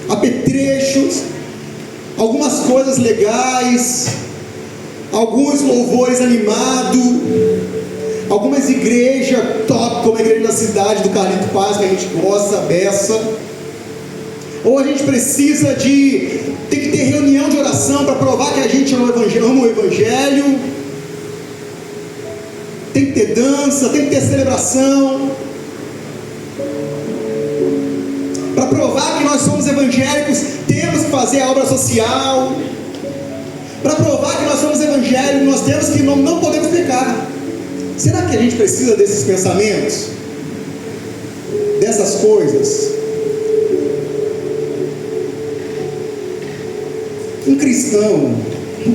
apetrechos, algumas coisas legais, alguns louvores animados, algumas igrejas top, como a igreja da cidade do Carlito Paz, que a gente gosta, beça. Ou a gente precisa tem que ter reunião de oração para provar que a gente ama o Evangelho. Tem que ter dança, tem que ter celebração, para provar que nós somos evangélicos. Temos que fazer a obra social. Para provar que nós somos evangélicos, nós temos que não podemos pecar. Será que a gente precisa desses pensamentos? Dessas coisas? Um cristão,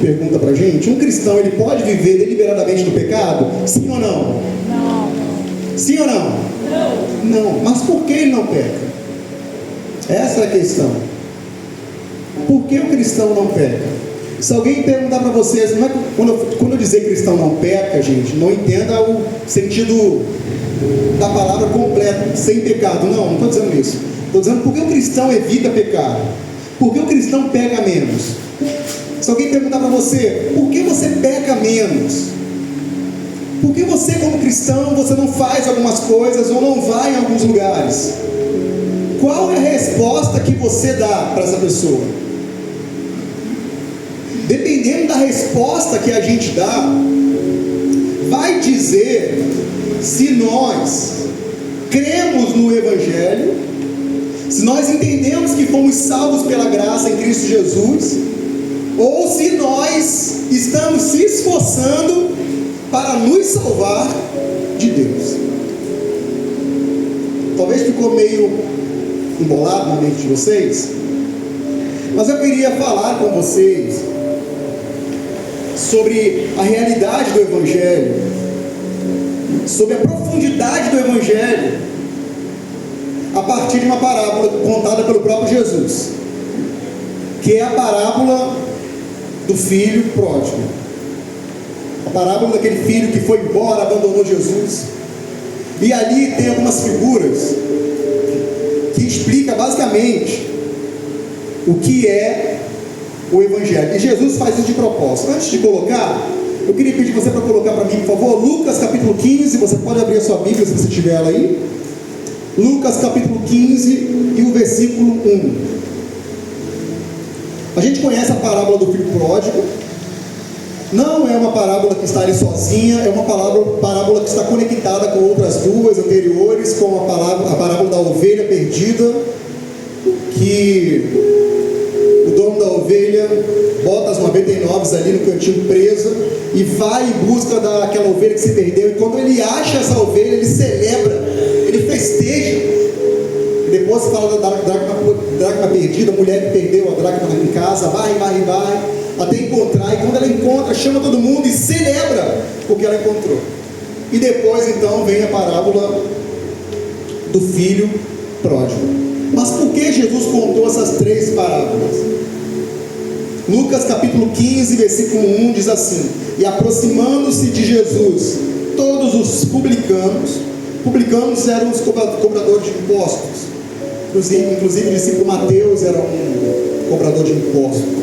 pergunta pra gente, um cristão, ele pode viver deliberadamente no pecado? Sim ou não? Não. Sim ou não? Não. Mas por que ele não peca? Essa é a questão. Por que o cristão não peca? Se alguém perguntar para vocês, não é, quando eu dizer cristão não peca, gente, não entenda o sentido da palavra completo, sem pecado. Não estou dizendo isso. Estou dizendo por que o cristão evita pecar. Por que o cristão peca menos? Se alguém perguntar para você, por que você peca menos? Por que você, como cristão, você não faz algumas coisas ou não vai em alguns lugares? Qual é a resposta que você dá para essa pessoa? Dependendo da resposta que a gente dá, vai dizer se nós cremos no Evangelho, se nós entendemos que fomos salvos pela graça em Cristo Jesus, ou se nós estamos se esforçando para nos salvar de Deus. Talvez ficou meio embolado na mente de vocês, mas eu queria falar com vocês sobre a realidade do Evangelho, sobre a profundidade do Evangelho, a partir de uma parábola contada pelo próprio Jesus, que é a parábola do filho pródigo. A parábola daquele filho que foi embora, abandonou Jesus. E ali tem algumas figuras que explica basicamente o que é o Evangelho. E Jesus faz isso de propósito. Antes de colocar, eu queria pedir você para colocar para mim, por favor, Lucas capítulo 15. Você pode abrir a sua Bíblia se você tiver ela aí. Lucas capítulo 15 e o versículo 1. A gente conhece a parábola do filho pródigo. Não é uma parábola que está ali sozinha, é uma parábola que está conectada com outras duas anteriores, com a parábola da ovelha perdida, que o dono da ovelha bota as 99 ali no cantinho presa e vai em busca daquela ovelha que se perdeu, e quando ele acha essa ovelha, ele celebra, ele festeja. E depois fala da dracma perdida, a mulher que perdeu a dracma em casa, vai, até encontrar, e quando ela encontra, chama todo mundo e celebra porque ela encontrou. E depois então vem a parábola do filho pródigo. Mas por que Jesus contou essas três parábolas? Lucas capítulo 15, versículo 1 diz assim: e aproximando-se de Jesus todos os publicanos eram os cobradores de impostos, inclusive o discípulo Mateus era um cobrador de imposto.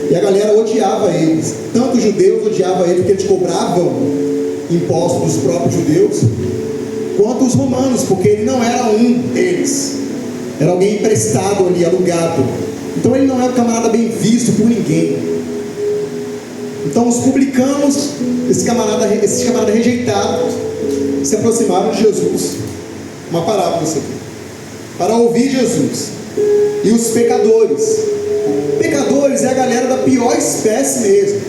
E a galera odiava eles. Tanto os judeus odiavam eles porque eles cobravam impostos dos próprios judeus, quanto os romanos, porque ele não era um deles, era alguém emprestado ali, alugado. Então ele não era um camarada bem visto por ninguém. Então os publicanos, esses camaradas rejeitados, se aproximaram de Jesus. Uma parábola isso aqui, para ouvir Jesus. E os pecadores é a galera da pior espécie mesmo,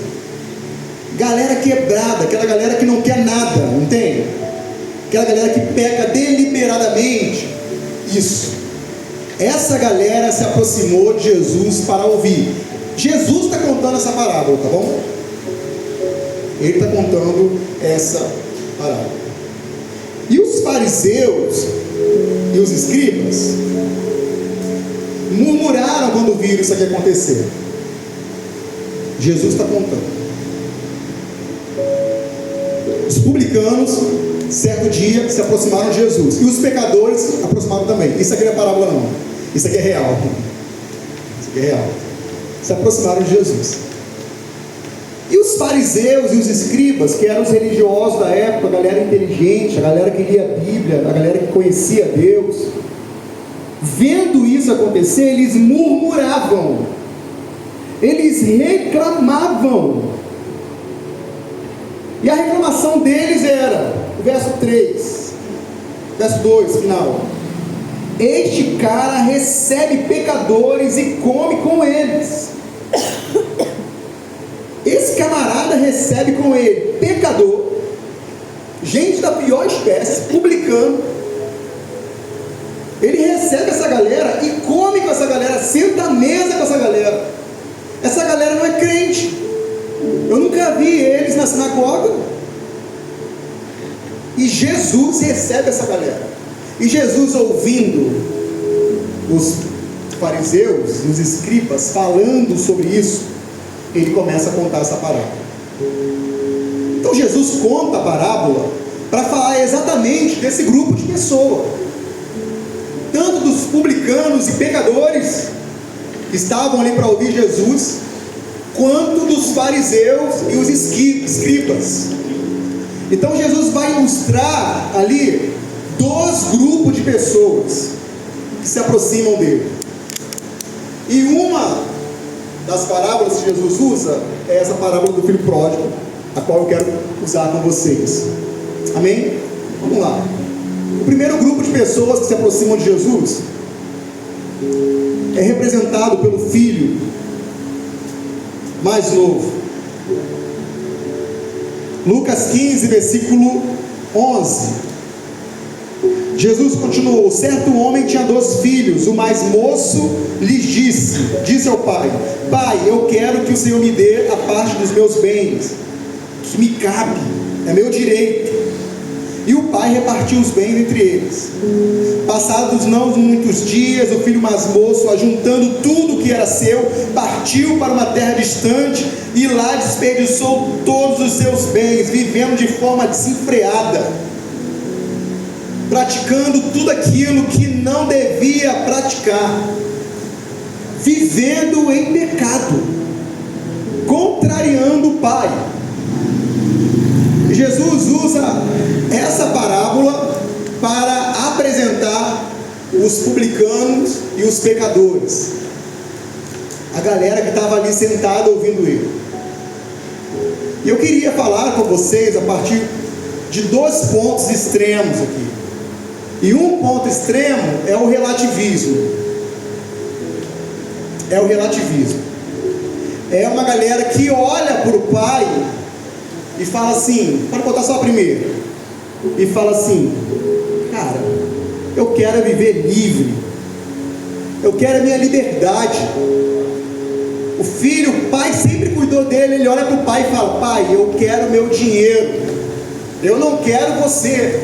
galera quebrada, aquela galera que não quer nada, não tem? Aquela galera que peca deliberadamente. Isso, essa galera se aproximou de Jesus para ouvir. Jesus está contando essa parábola, tá bom? Ele está contando essa parábola. E os fariseus e os escribas murmuraram quando viram isso aqui acontecer. Jesus está contando. Os publicanos, certo dia, se aproximaram de Jesus, e os pecadores se aproximaram também. Isso aqui não é parábola não, isso aqui é real. é real, se aproximaram de Jesus. E os fariseus e os escribas, que eram os religiosos da época, a galera inteligente, a galera que lia a Bíblia, a galera que conhecia Deus, vendo isso acontecer, eles murmuravam, eles reclamavam. E a reclamação deles era, o verso 3, verso 2, final: este cara recebe pecadores e come com eles. Esse camarada recebe com ele pecador, gente da pior espécie, publicano. Ele recebe essa galera e come com essa galera, senta à mesa com essa galera. Essa galera não é crente. Eu nunca vi eles na sinagoga. E Jesus recebe essa galera. E Jesus, ouvindo os fariseus e os escribas falando sobre isso, ele começa a contar essa parábola. Então Jesus conta a parábola para falar exatamente desse grupo de pessoas, tanto dos publicanos e pecadores que estavam ali para ouvir Jesus, quanto dos fariseus e os escribas. Então Jesus vai ilustrar ali dois grupos de pessoas que se aproximam dele. E uma das parábolas que Jesus usa é essa parábola do filho pródigo, a qual eu quero usar com vocês. Amém? Vamos lá. O primeiro grupo de pessoas que se aproximam de Jesus é representado pelo filho mais novo. Lucas 15, versículo 11. Jesus continuou: certo homem tinha 2 filhos. O mais moço lhes disse ao pai: pai, eu quero que o Senhor me dê a parte dos meus bens, que me cabe, é meu direito. E o pai repartiu os bens entre eles. Passados não muitos dias, o filho mais moço, ajuntando tudo que era seu, partiu para uma terra distante e lá desperdiçou todos os seus bens, vivendo de forma desenfreada, praticando tudo aquilo que não devia praticar, vivendo em pecado, contrariando o pai. Jesus usa essa parábola para apresentar os publicanos e os pecadores, a galera que estava ali sentada ouvindo ele. E eu queria falar com vocês a partir de 2 pontos extremos aqui. E um ponto extremo é o relativismo. É o relativismo. É uma galera que olha para o pai e fala assim, pode botar só a primeira, e fala assim: cara, eu quero viver livre, eu quero a minha liberdade. O filho, o pai sempre cuidou dele, ele olha para o pai e fala: pai, eu quero meu dinheiro, eu não quero você.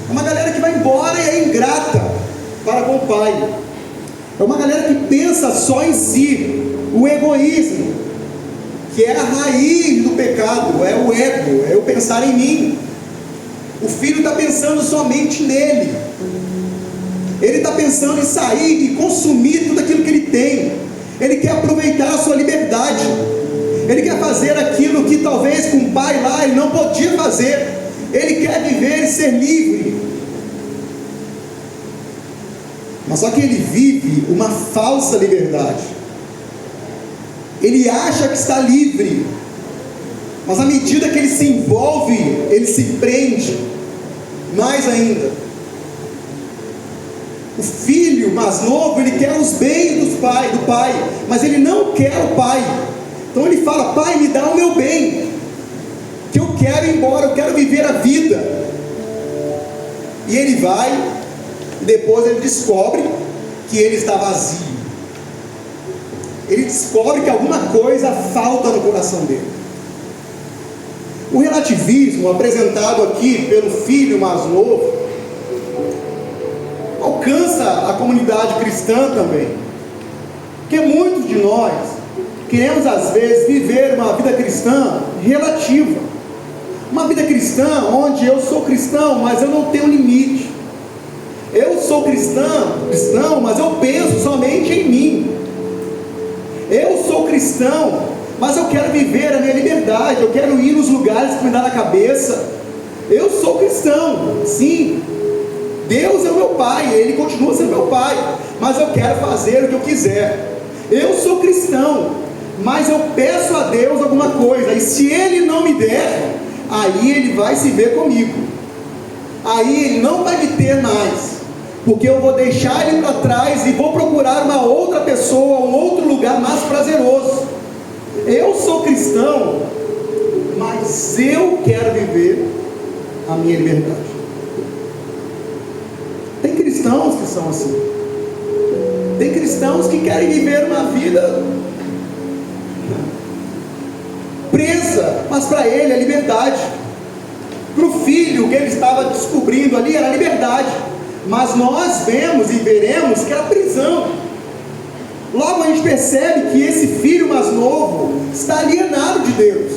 É uma galera que vai embora e é ingrata para com o pai. É uma galera que pensa só em si, o egoísmo, que é a raiz do pecado, é o ego, é o pensar em mim. O filho está pensando somente nele, ele está pensando em sair e consumir tudo aquilo que ele tem, ele quer aproveitar a sua liberdade, ele quer fazer aquilo que talvez com o pai lá ele não podia fazer, ele quer viver e ser livre. Mas só que ele vive uma falsa liberdade. Ele acha que está livre, mas à medida que ele se envolve, ele se prende mais ainda. O filho mais novo, ele quer os bens do pai, mas ele não quer o pai. Então ele fala: pai, me dá o meu bem, que eu quero ir embora, eu quero viver a vida. E ele vai, e depois ele descobre que ele está vazio. Ele descobre que alguma coisa falta no coração dele. O relativismo apresentado aqui pelo filho mais novo alcança a comunidade cristã também, porque muitos de nós queremos às vezes viver uma vida cristã relativa, uma vida cristã onde eu sou cristão, mas eu não tenho limite. Eu sou cristão, mas eu penso somente em mim. cristão, mas eu quero viver a minha liberdade, eu quero ir nos lugares que me dá na cabeça. Eu sou cristão, sim. Deus é o meu pai, Ele continua sendo meu pai, mas eu quero fazer o que eu quiser. Eu sou cristão, mas eu peço a Deus alguma coisa, e se Ele não me der, aí Ele vai se ver comigo. Aí Ele não vai me ter mais, porque eu vou deixar Ele para trás e vou procurar uma outra pessoa, um outro lugar mais prazeroso. Eu sou cristão, mas eu quero viver a minha liberdade. Tem cristãos que são assim. Tem cristãos que querem viver uma vida presa, mas para ele é liberdade. Para o filho, o que ele estava descobrindo ali era liberdade, mas nós vemos e veremos que era prisão. Logo a gente percebe que esse filho mais novo está alienado de Deus.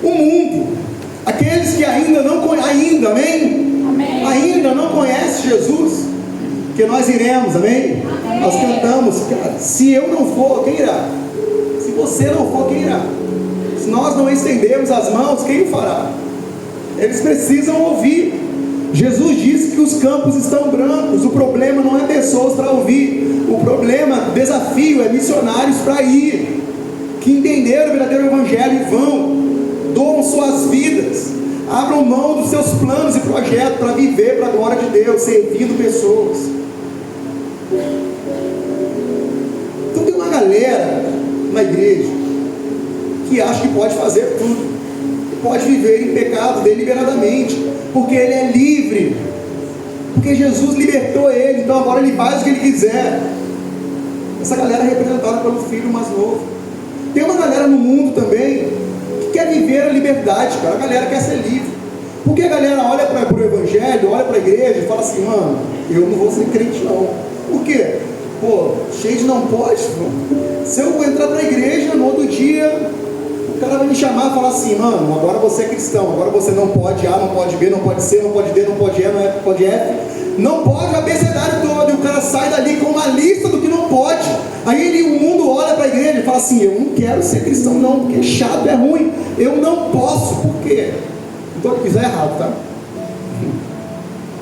O mundo, aqueles que ainda não conhecem, amém? Ainda não conhecem Jesus, que nós iremos, amém? Nós cantamos, cara, se eu não for, quem irá? Se você não for, quem irá? Se nós não estendermos as mãos, quem o fará? Eles precisam ouvir. Jesus disse que os campos estão brancos. O problema não é pessoas para ouvir, o problema, o desafio é missionários para ir, que entenderam o verdadeiro evangelho e vão, doam suas vidas, abram mão dos seus planos e projetos para viver para a glória de Deus, servindo pessoas. Então tem uma galera na igreja que acha que pode fazer tudo, que pode viver em pecado deliberadamente, porque ele é livre, porque Jesus libertou ele, então agora ele faz o que ele quiser. Essa galera é representada pelo filho mais novo. Tem uma galera no mundo também que quer viver a liberdade, cara. A galera quer ser livre, porque a galera olha para o evangelho, olha para a igreja e fala assim: mano, eu não vou ser crente não. Por quê? Pô, cheio de não pode, mano. Se eu entrar para a igreja no outro dia, o cara vai me chamar e falar assim: mano, agora você é cristão, agora você não pode A, não pode B, não pode C, não pode D, não pode E, não pode F, não pode o abecedário todo. E o cara sai dali com uma lista do que não pode. Aí o mundo olha para a igreja e fala assim: eu não quero ser cristão não, porque é chato, é ruim, eu não posso. Por quê? Então eu fizer errado, tá?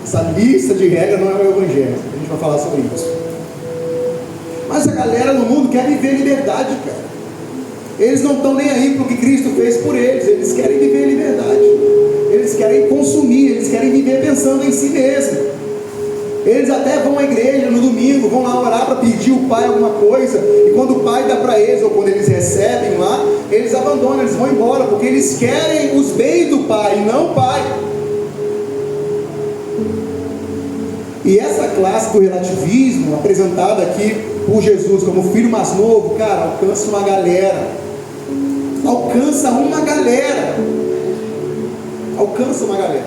Essa lista de regras não é o evangelho, a gente vai falar sobre isso. Mas a galera no mundo quer viver liberdade, cara. Eles não estão nem aí para o que Cristo fez por eles. Eles querem viver liberdade, eles querem consumir, eles querem viver pensando em si mesmo. Eles até vão à igreja no domingo, vão lá orar para pedir o pai alguma coisa, e quando o pai dá para eles, ou quando eles recebem lá, eles abandonam, eles vão embora, porque eles querem os bens do pai, e não o pai. E essa classe do relativismo, apresentada aqui por Jesus como filho mais novo, cara, alcança uma galera. Alcança uma galera. Alcança uma galera.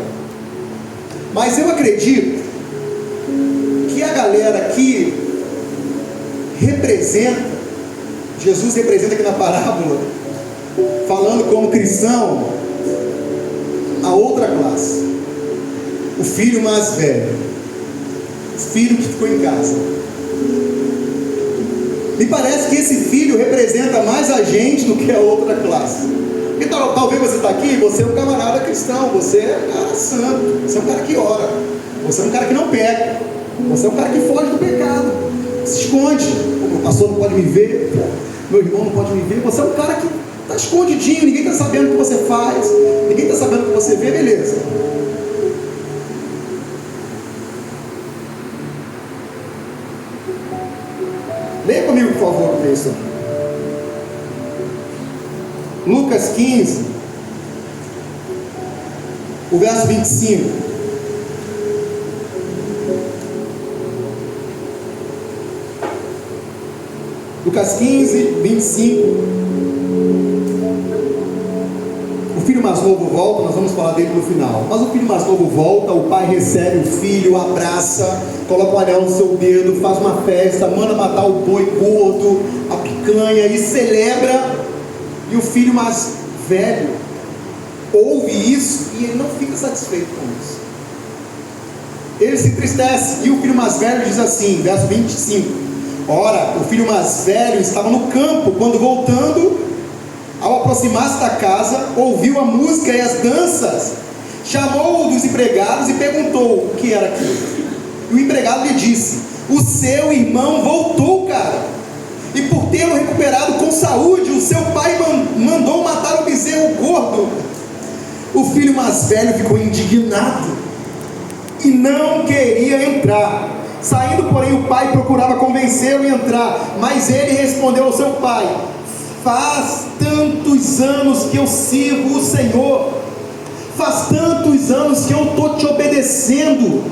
Mas eu acredito que a galera que representa, Jesus representa aqui na parábola, falando como cristão, a outra classe, o filho mais velho, o filho que ficou em casa. Me parece que esse filho representa mais a gente do que a outra classe. Então, talvez você está aqui, você é um camarada cristão, você é um cara santo, você é um cara que ora, você é um cara que não peca, você é um cara que foge do pecado, se esconde. O pastor não pode me ver, meu irmão não pode me ver. Você é um cara que está escondidinho, ninguém está sabendo o que você faz, ninguém está sabendo o que você vê, beleza. Leia comigo, por favor, o texto. Lucas 15, o verso 25. Lucas 15, 25. O filho mais novo volta, nós vamos falar dele no final. Mas o filho mais novo volta, o pai recebe o filho, o abraça, coloca um anel no seu dedo, faz uma festa, manda matar o boi gordo, a picanha e celebra. E o filho mais velho ouve isso e ele não fica satisfeito com isso. Ele se entristece. E o filho mais velho diz assim, verso 25: Ora, o filho mais velho estava no campo, quando voltando, ao aproximar-se da casa, ouviu a música e as danças. Chamou-o dos empregados e perguntou o que era aquilo. E o empregado lhe disse: o seu irmão voltou, cara, e por tê-lo recuperado com saúde, o seu pai mandou matar o bezerro gordo. O filho mais velho ficou indignado e não queria entrar. Saindo, porém, o pai procurava convencê-lo a entrar, mas ele respondeu ao seu pai: faz tantos anos que eu sirvo o Senhor, faz tantos anos que eu estou te obedecendo,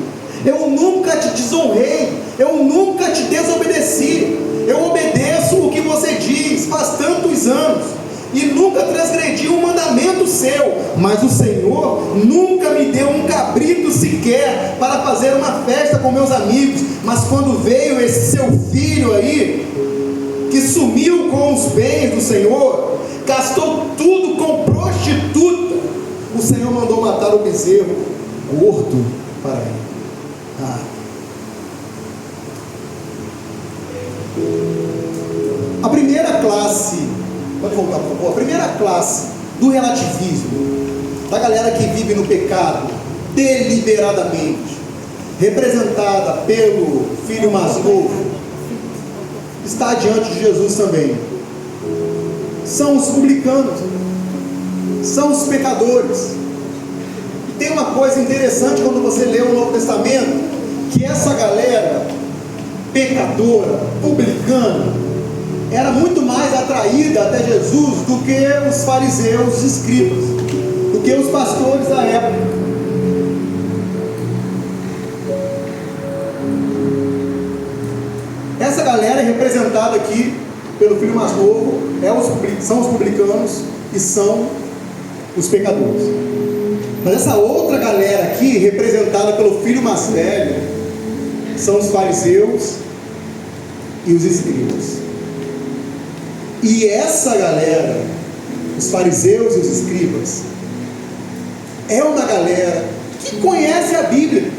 eu nunca te desonrei, eu nunca te desobedeci, eu obedeço o que você diz, faz tantos anos, e nunca transgredi um mandamento seu, mas o Senhor nunca me deu um cabrito sequer para fazer uma festa com meus amigos. Mas quando veio esse seu filho aí, que sumiu com os bens do Senhor, gastou tudo com prostituta, o Senhor mandou matar o bezerro gordo para ele. A primeira classe, pode voltar por favor, a primeira classe do relativismo, da galera que vive no pecado deliberadamente, representada pelo filho mais novo, está diante de Jesus também. São os publicanos, são os pecadores. E tem uma coisa interessante quando você lê o Novo Testamento, que essa galera pecadora, publicana, era muito mais atraída até Jesus do que os fariseus e escribas, do que os pastores da época. Essa galera é representada aqui pelo filho mais novo, são os publicanos e são os pecadores. Mas essa outra galera aqui, representada pelo filho mais velho, são os fariseus e os escribas. E essa galera, os fariseus e os escribas, é uma galera que conhece a Bíblia.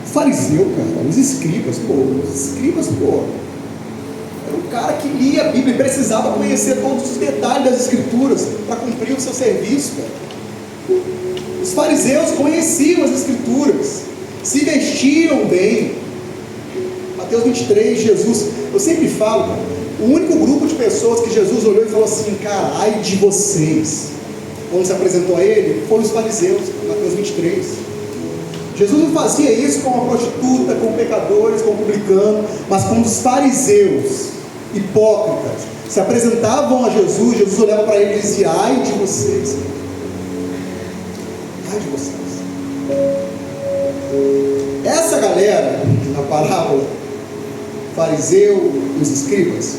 O fariseu, cara, os escribas, era um cara que lia a Bíblia e precisava conhecer todos os detalhes das escrituras para cumprir o seu serviço, cara. Os fariseus conheciam as escrituras, se vestiam bem. Mateus 23, Jesus, eu sempre falo, cara, o único grupo de pessoas que Jesus olhou e falou assim: cara, ai de vocês, quando se apresentou a ele, foram os fariseus. Mateus 23. Jesus não fazia isso com a prostituta, com pecadores, com o publicano, mas com os fariseus hipócritas se apresentavam a Jesus. Jesus olhava para ele e dizia: ai de vocês, ai de vocês. Essa galera, na parábola, fariseu e os escribas,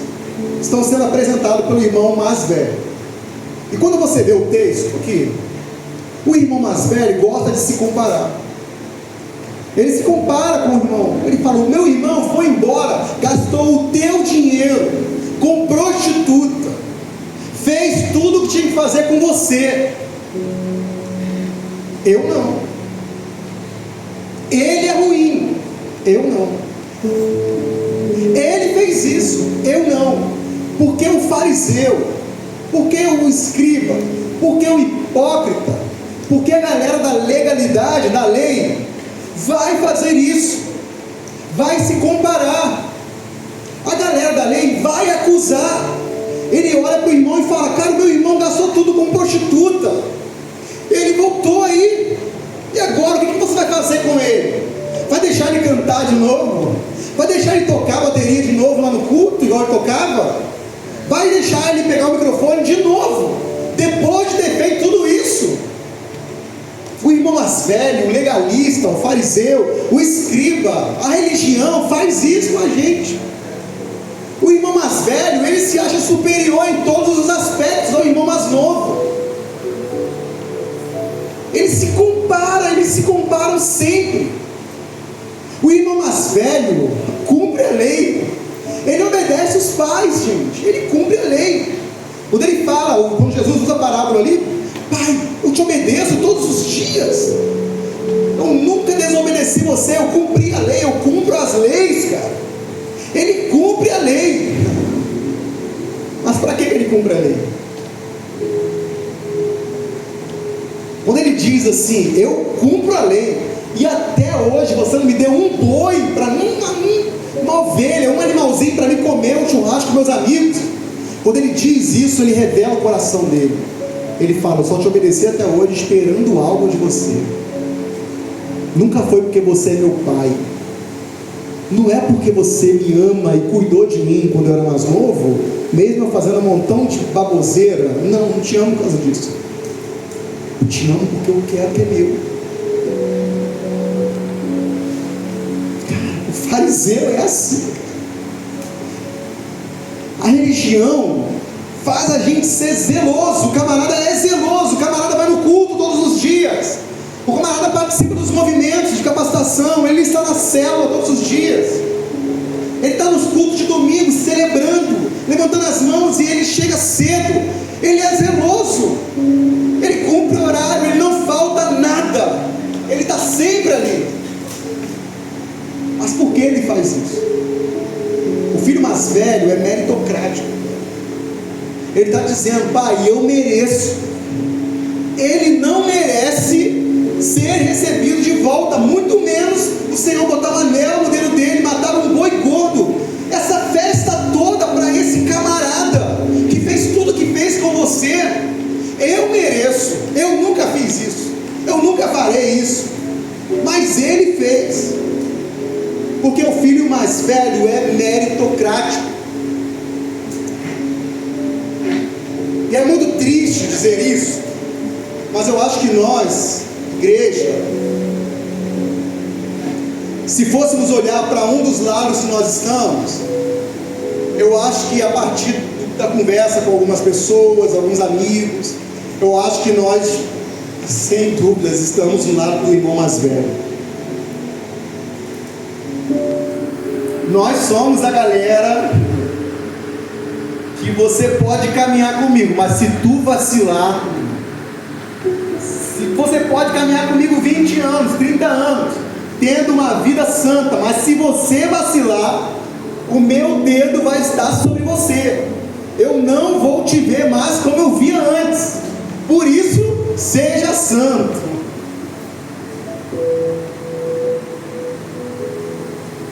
estão sendo apresentados pelo irmão mais velho. E quando você vê o texto aqui, o irmão mais velho gosta de se comparar. Ele se compara com o irmão. Ele fala: o meu irmão foi embora, gastou o teu dinheiro com prostituta, fez tudo o que tinha que fazer com você. Eu não. Ele é ruim, eu não. Ele fez isso, eu não. Porque o fariseu, porque o escriba, porque o hipócrita, porque a galera da legalidade, da lei, vai fazer isso, vai se comparar. A galera da lei vai acusar. Ele olha para o irmão e fala: cara, meu irmão gastou tudo com prostituta, ele voltou aí, e agora o que você vai fazer com ele? Vai deixar ele cantar de novo? Vai deixar ele tocar a bateria de novo lá no culto, igual ele tocava? Vai deixar ele pegar o microfone de novo, depois de ter feito tudo isso? O irmão mais velho, o legalista, o fariseu, o escriba, a religião faz isso com a gente. O irmão mais velho, ele se acha superior em todos os aspectos ao irmão mais novo. Eles se comparam sempre. O irmão mais velho cumpre a lei, ele obedece os pais, gente, ele cumpre a lei. Quando ele fala, quando Jesus usa a parábola ali: pai, eu te obedeço todos os dias, eu nunca desobedeci você, eu cumpri a lei, eu cumpro as leis, cara. Ele cumpre a lei. Mas para que ele cumpre a lei? Quando ele diz assim, eu cumpro a lei, e até hoje você não me deu um boi para mim, uma ovelha, um animalzinho para mim comer um churrasco com meus amigos. Quando ele diz isso, ele revela o coração dele. Ele fala, eu só te obedeci até hoje esperando algo de você. Nunca foi porque você é meu pai. Não é porque você me ama e cuidou de mim quando eu era mais novo, mesmo eu fazendo um montão de baboseira. Não te amo por causa disso. Eu te amo porque eu quero que é meu. Cara, o fariseu é assim. A religião faz a gente ser zeloso. O camarada é zeloso. O camarada vai no culto todos os dias. O camarada participa dos movimentos de capacitação. Ele está na célula todos os dias. Ele está nos cultos de domingo celebrando, levantando as mãos, e ele chega cedo. Ele é zeloso. Ele cumpre o horário. Ele não falta nada. Ele está sempre ali. Mas por que ele faz isso? O filho mais velho é meritocrático. Ele está dizendo, pai, eu mereço. Ele não merece ser recebido de volta, muito menos o Senhor botar um anel no dedo dele, matar um boi gordo. Essa festa toda para esse camarada que fez tudo que fez com você. Eu mereço. Eu nunca fiz isso, eu nunca farei isso, mas ele fez. Porque o filho mais velho é meritocrático. E é muito triste dizer isso, mas eu acho que nós, igreja, se fôssemos olhar para um dos lados que nós estamos, eu acho que a partir da conversa com algumas pessoas, alguns amigos, eu acho que nós, sem dúvidas, estamos no lado do irmão mais velho. Nós somos a galera que você pode caminhar comigo, mas se tu vacilar, se você pode caminhar comigo 20 anos, 30 anos, tendo uma vida santa, mas se você vacilar, o meu dedo vai estar sobre você. Eu não vou te ver mais como eu via antes. Por isso, seja santo.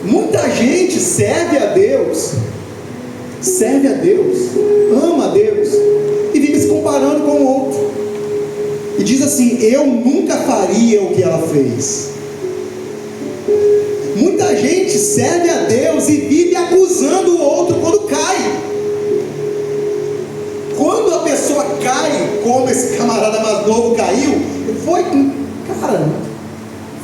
Muita gente serve a Deus, ama a Deus, e vive se comparando com o outro, e diz assim, eu nunca faria o que ela fez. Muita gente serve a Deus e vive acusando o outro quando cai. Quando a pessoa cai, como esse camarada mais novo caiu,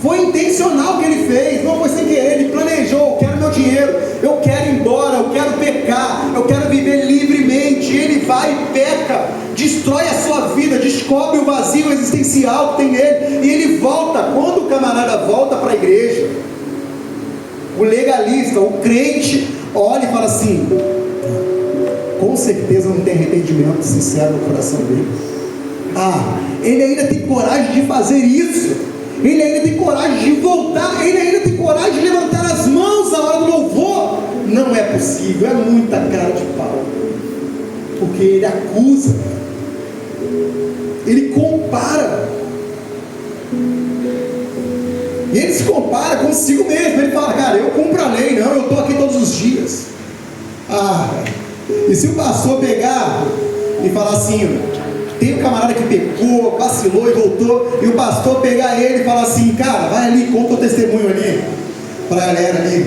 foi intencional o que ele fez, não foi sem querer. Ele planejou, eu quero meu dinheiro, eu quero ir embora, eu quero pecar, eu quero viver livremente. Ele vai e peca, destrói a sua vida, descobre o vazio existencial que tem nele, e ele volta. Quando o camarada volta para a igreja, o legalista, o crente, olha e fala assim, com certeza não tem arrependimento sincero no coração dele. Ele ainda tem coragem de fazer isso, ele ainda tem coragem de voltar, ele ainda tem coragem de levantar as mãos na hora do louvor. Não é possível, é muita cara de pau, porque ele acusa, ele compara, e ele se compara consigo mesmo. Ele fala, cara, eu cumpro a lei, não, eu estou aqui todos os dias. E se o pastor pegar e falar assim, tem um camarada que pecou, vacilou e voltou, e o pastor pegar ele e falar assim, cara, vai ali, conta o testemunho ali para a galera ali.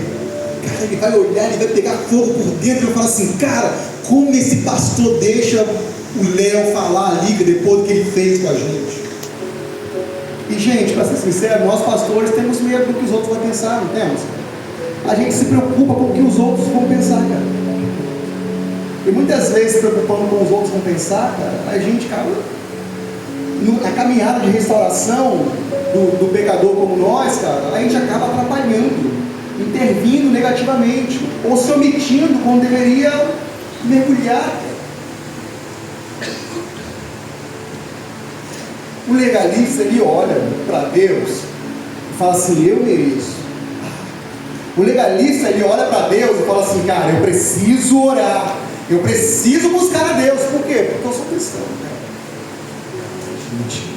Cara, ele vai olhar, ele vai pegar fogo por dentro e vai falar assim, cara, como esse pastor deixa o Léo falar ali depois do que ele fez com a gente. E gente, para ser sincero, nós pastores temos medo do que os outros vão pensar, não temos? A gente se preocupa com o que os outros vão pensar, cara. E muitas vezes, se preocupando com os outros vão pensar, cara, a gente acaba, na caminhada de restauração do pecador como nós, cara, a gente acaba atrapalhando, intervindo negativamente, ou se omitindo quando deveria mergulhar. O legalista, ele olha para Deus e fala assim, eu mereço. O legalista, ele olha para Deus e fala assim, cara, eu preciso orar, eu preciso buscar a Deus. Por quê? Porque eu sou cristão, cara. Gente,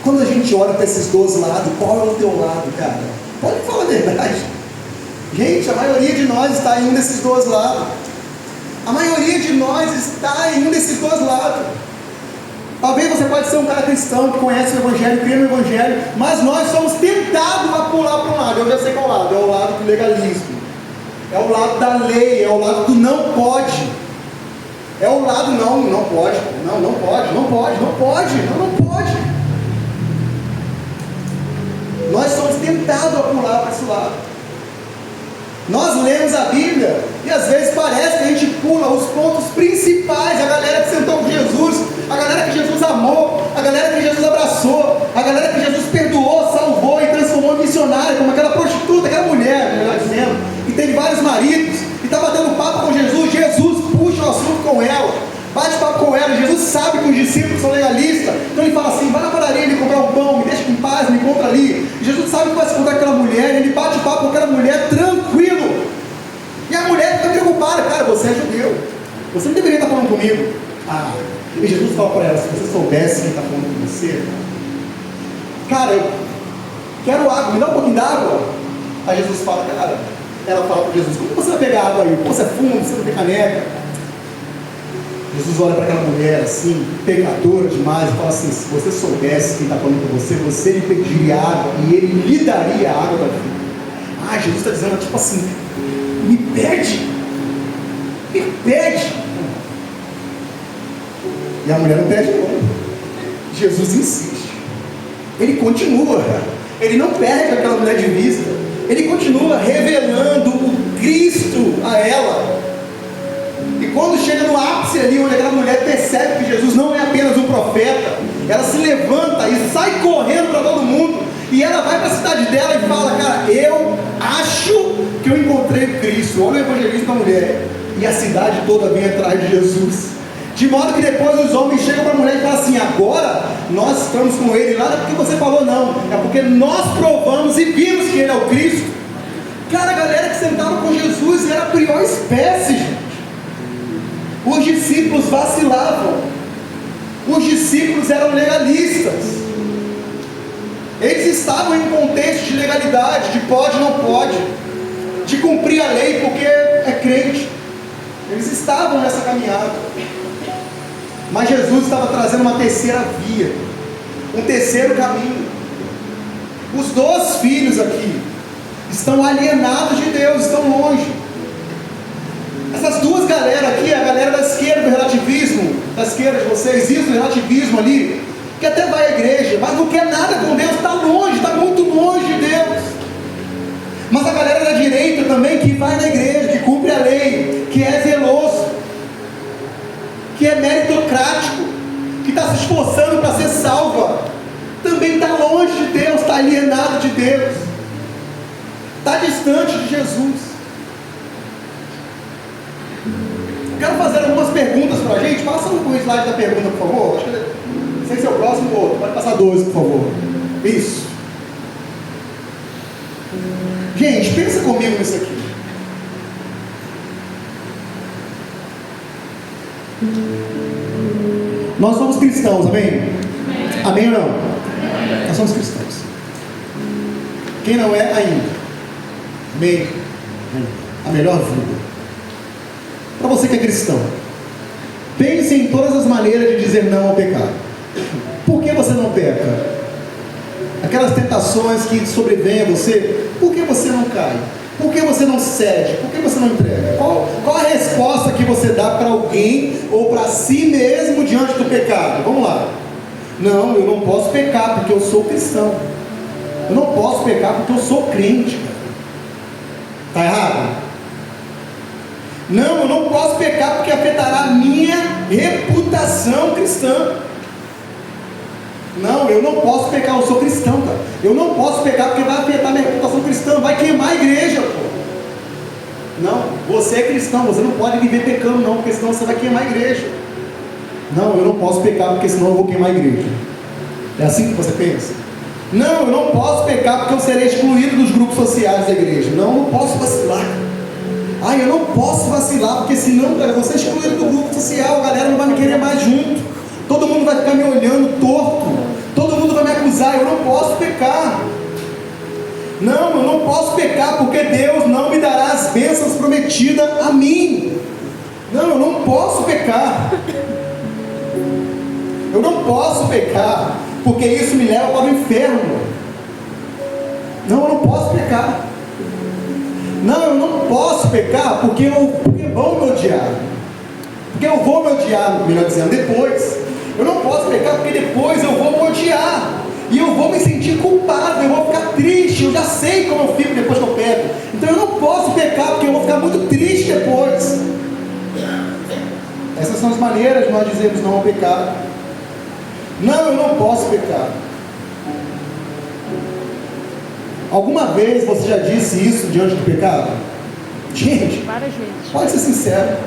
quando a gente olha para esses dois lados, qual é o teu lado, cara? Pode falar a verdade. Gente, a maioria de nós está em um desses dois lados. A maioria de nós está em um desses dois lados. Talvez você pode ser um cara cristão que conhece o Evangelho, crê no Evangelho, mas nós somos tentados a pular para um lado. Eu já sei qual lado. É o lado do legalismo, é o lado da lei, é o lado do não pode, é o lado não pode, não pode. Nós somos tentados a pular para esse lado. Nós lemos a Bíblia e às vezes parece que a gente pula os pontos principais, a galera que sentou com Jesus, a galera que Jesus amou, a galera que Jesus abraçou, a galera que Jesus perdoou, salvou e transformou em missionária, como aquela prostituta, aquela mulher, melhor dizendo, que teve vários maridos e está batendo papo com Jesus. Jesus puxa o assunto com ela, bate papo com ela. Jesus sabe que os discípulos são legalistas, então ele fala assim, vai na padaria me comprar um pão, me deixa em paz, me encontra ali. E Jesus sabe que vai se encontrar com aquela mulher, ele bate papo com aquela mulher tranquilo, e a mulher fica preocupada, cara, você é judeu, você não deveria estar falando comigo. E Jesus fala para ela, se você soubesse quem está falando com você, cara, eu quero água, me dá um pouquinho d'água. Aí Jesus fala, cara, ela fala para Jesus, como você vai pegar água aí? Você é fundo, você não tem caneca. Jesus olha para aquela mulher assim, pecadora demais, e fala assim, se você soubesse quem está falando com você, você lhe pediria água e ele lhe daria a água da vida. Jesus está dizendo tipo assim, me pede. E a mulher não pede não. Jesus insiste. Ele continua. Ele não perde aquela mulher de vista. Ele continua revelando o Cristo a ela. E quando chega no ápice ali, onde aquela mulher percebe que Jesus não é apenas um profeta, ela se levanta e sai correndo para todo mundo. E ela vai para a cidade dela e fala, cara, eu acho que eu encontrei Cristo. Olha o evangelismo da mulher. E a cidade toda vem atrás de Jesus. De modo que depois os homens chegam para a mulher e falam assim, agora nós estamos com ele lá, não é porque você falou não, é porque nós provamos e vimos que ele é o Cristo. Cara, a galera que sentava com Jesus era a pior espécie, gente. Os discípulos vacilavam. Os discípulos eram legalistas. Eles estavam em contexto de legalidade, de pode, não pode, de cumprir a lei porque é crente. Eles estavam nessa caminhada. Mas Jesus estava trazendo uma terceira via, um terceiro caminho. Os 12 filhos aqui estão alienados de Deus, estão longe. Essas duas galera aqui, a galera da esquerda do relativismo, da esquerda de vocês, isso do relativismo ali, que até vai à igreja, mas não quer nada com Deus, está longe, está muito longe de Deus. Mas a galera da direita também, que vai na igreja, que cumpre a lei, que é zeloso, que é meritocrático, que está se esforçando para ser salva, também está longe de Deus, está alienado de Deus, está distante de Jesus. Quero fazer algumas perguntas para a gente. Passa o slide da pergunta, por favor. Acho que não sei se é o próximo ou outro. Pode passar 12, por favor. Isso. Gente, pensa comigo nisso aqui. Nós somos cristãos, amém? Amém ou não? Nós somos cristãos. Quem não é ainda? Amém? A melhor vida. Para você que é cristão, pense em todas as maneiras de dizer não ao pecado. Por que você não peca? Aquelas tentações que sobrevêm a você, por que você não cai? Por que você não cede? Por que você não entrega? Qual a resposta que você dá para alguém ou para si mesmo diante do pecado? Vamos lá. Não, eu não posso pecar porque eu sou cristão. Eu não posso pecar porque eu sou crente. Está errado? Não, eu não posso pecar porque afetará a minha reputação cristã. Não, eu não posso pecar, eu sou cristão, cara. Eu não posso pecar porque vai afetar minha reputação cristã, vai queimar a igreja, pô. Não, você é cristão, você não pode viver pecando não, porque senão você vai queimar a igreja. Não, eu não posso pecar porque senão eu vou queimar a igreja. É assim que você pensa? Não, eu não posso pecar porque eu serei excluído dos grupos sociais da igreja. Não, eu não posso vacilar. Ah, eu não posso vacilar, porque senão, cara, eu vou ser excluído do grupo social, a galera não vai me querer mais junto, todo mundo vai ficar me olhando torto, todo mundo vai me acusar. Eu não posso pecar. Não, eu não posso pecar, porque Deus não me dará as bênçãos prometidas a mim. Não, eu não posso pecar. Eu não posso pecar, porque isso me leva para o inferno. Não, eu não posso pecar. Não, eu não posso pecar porque vão me odiar. Porque eu vou me odiar, melhor dizendo, depois. Eu não posso pecar porque depois eu vou me odiar. E eu vou me sentir culpado, eu vou ficar triste. Eu já sei como eu fico depois que eu peco. Então eu não posso pecar porque eu vou ficar muito triste depois. Essas são as maneiras de nós dizermos não ao pecado. Não, eu não posso pecar. Alguma vez você já disse isso diante do pecado? Gente, várias vezes. Pode ser sincero.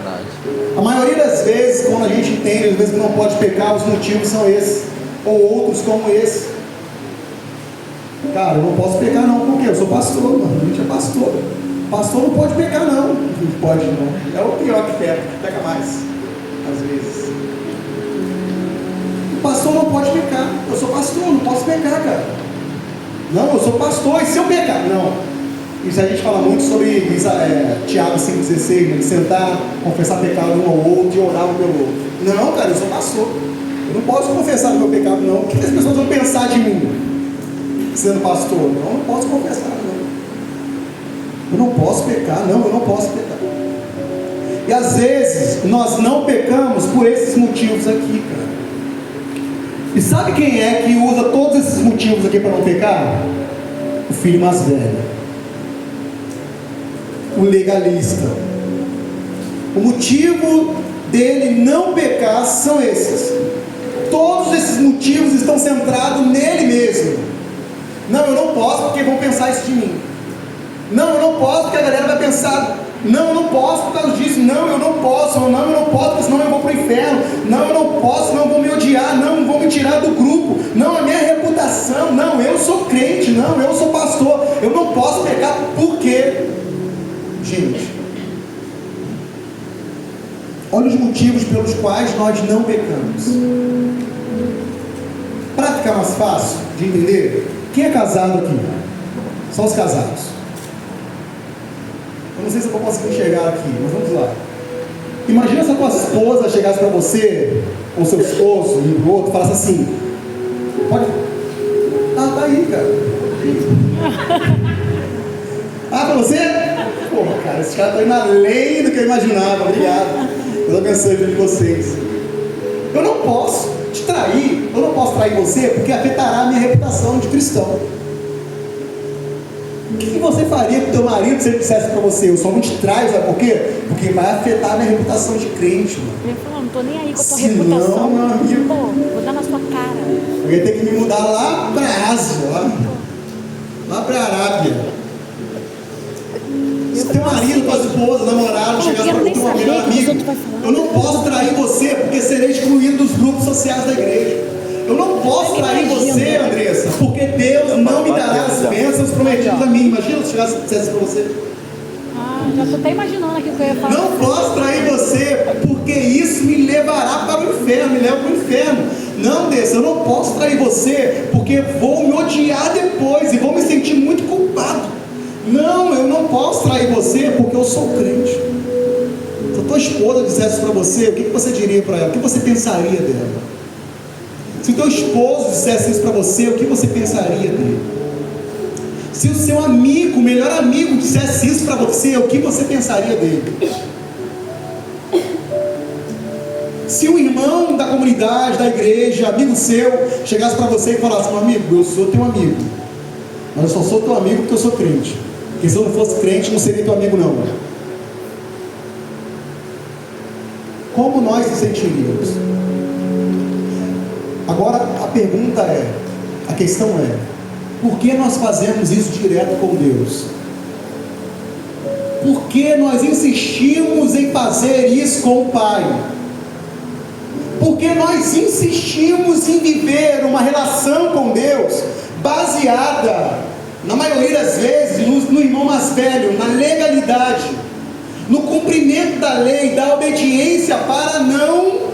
A maioria das vezes, quando a gente entende, às vezes que não pode pecar, os motivos são esses, ou outros como esse. Cara, eu não posso pecar não, porque eu sou pastor, mano. A gente é pastor. Pastor não pode pecar não. Não pode não. É o pior que peca mais, às vezes. O pastor não pode pecar. Eu sou pastor, não posso pecar, cara. Não, eu sou pastor, e se eu pecar? Não. Isso a gente fala muito sobre Tiago 5,16, né? Sentar, confessar pecado um ao outro e orar um pelo outro. Não, cara, eu sou pastor. Eu não posso confessar o meu pecado, não. O que as pessoas vão pensar de mim, sendo pastor? Não, eu não posso confessar, não. Eu não posso pecar, não, eu não posso pecar. E às vezes, nós não pecamos por esses motivos aqui, cara. E sabe quem é que usa todos esses motivos aqui para não pecar? O filho mais velho, o legalista. O motivo dele não pecar são esses. Todos esses motivos estão centrados nele mesmo. Não, eu não posso porque vão pensar isso de mim. Não, eu não posso porque a galera vai pensar. Não, eu não posso por causa disso. Não, eu não posso. Não, eu não posso porque senão eu vou para o inferno. Não, eu não posso, senão vão me odiar. Não, vão me tirar do grupo. Não, a minha reputação. Não, eu sou crente. Não, eu sou pastor. Eu não posso pecar porque... Gente, olha os motivos pelos quais nós não pecamos. Para ficar mais fácil de entender, quem é casado aqui? Só os casados. Eu não sei se eu vou conseguir enxergar aqui, mas vamos lá. Imagina se a tua esposa chegasse para você, ou seu esposo, e o outro, falasse assim: pode. Ah, tá aí, cara. Ah, para você? Porra, cara, esses caras estão indo além do que eu imaginava. Obrigado. Deus abençoe a vida de vocês. Eu não posso te trair, eu não posso trair você, porque afetará a minha reputação de cristão. O que você faria com o teu marido se ele dissesse para você: eu só não te traio, sabe por quê? Porque vai afetar a minha reputação de crente, mano. Ele falou: não tô nem aí com a tua Se reputação. não, meu amigo, pô, vou dar na sua cara. Eu ia ter que me mudar lá para Ásia, lá para Arábia. Se teu marido, tua esposa, namorado, chegar para o teu melhor amigo: eu não posso trair você porque serei excluído dos grupos sociais da igreja. Eu não posso trair você, Andressa, porque Deus não me dará as bênçãos prometidas a mim. Imagina se chegasse e dissesse para você: já tô até imaginando aqui o que eu ia falar. não posso trair você, porque isso me levará para o inferno, me leva para o inferno. Não, Andressa, eu não posso trair você, porque vou me odiar depois e vou me sentir muito culpado. Não, eu não posso trair você, porque eu sou crente. Se a tua esposa dissesse para você, o que você diria para ela? O que você pensaria dela? Se o teu esposo dissesse isso para você, o que você pensaria dele? Se o seu amigo, o melhor amigo, dissesse isso para você, o que você pensaria dele? Se um irmão da comunidade, da igreja, amigo seu, chegasse para você e falasse: meu amigo, eu sou teu amigo, mas eu só sou teu amigo porque eu sou crente. Porque se eu não fosse crente, não seria teu amigo não. Como nós nos sentiríamos? Agora a pergunta é, a questão é: por que nós fazemos isso direto com Deus? Por que nós insistimos em fazer isso com o Pai? Por que nós insistimos em viver uma relação com Deus baseada, na maioria das vezes, no irmão mais velho, na legalidade, no cumprimento da lei, da obediência para não